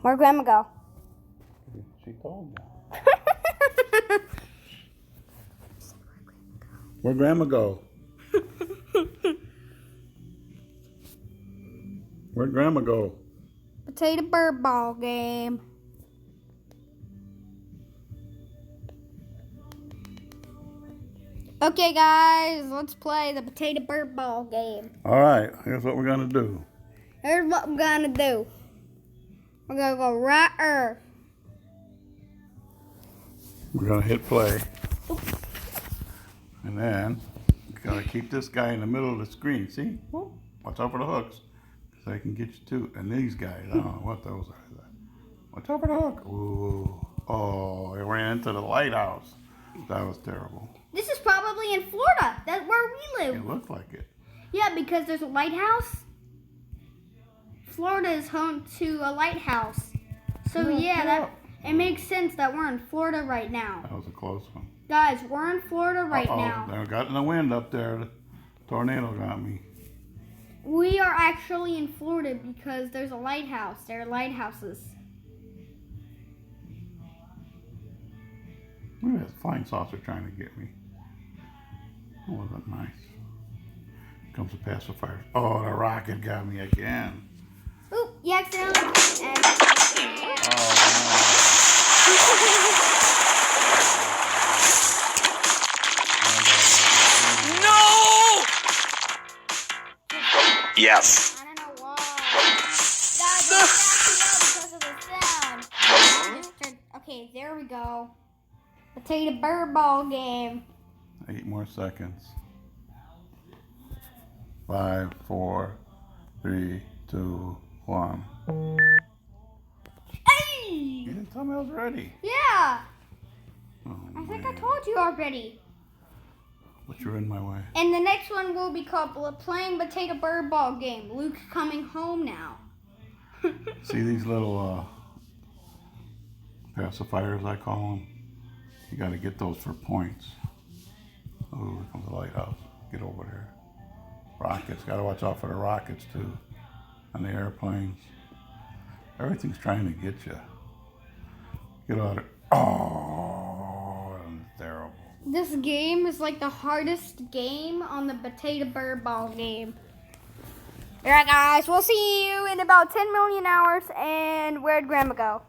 Where'd Grandma go? She told me. Where'd Grandma go? Where'd Grandma go? Potato bird ball game. Okay, guys, let's play the potato bird ball game. All right, here's what we're gonna do. Here's what we're gonna do. We're gonna go right here. We're gonna hit play. And then you gotta keep this guy in the middle of the screen. See? Watch out for the hooks. So they can get you too. And these guys, I don't know what those are. Watch out for the hook. Ooh. Oh, it ran into the lighthouse. That was terrible. This is probably in Florida. That's where we live. It looked like it. Yeah, because there's a lighthouse. Florida is home to a lighthouse. So yeah, it makes sense that we're in Florida right now. That was a close one. Guys, we're in Florida right now. They got in the wind up there. The tornado got me. We are actually in Florida because there's a lighthouse. There are lighthouses. Look at that flying saucer trying to get me. Oh, wasn't nice. Here comes the pacifier. Oh, the rocket got me again. Oop, you accidentally. Oh, No! Yes. I don't know why. Guys, it's because of the sound. Okay, there we go. Potato bird ball game. 8 more seconds. 5, 4, 3, 2, 1. Hey! You didn't tell me I was ready. Yeah, Oh, I think I man. told you already. But you're in my way. And the next one will be called Playing Potato Bird Ball Game. Luke's coming home now. See these little pacifiers, I call them? You got to get those for points. Oh, here comes the lighthouse. Get over there. Rockets. Got to watch out for the rockets, too. And the airplanes. Everything's trying to get you. Get out of there. Oh, that's terrible. This game is like the hardest game on the Potato Bird Ball game. Alright guys, we'll see you in about 10 million hours. And where'd Grandma go?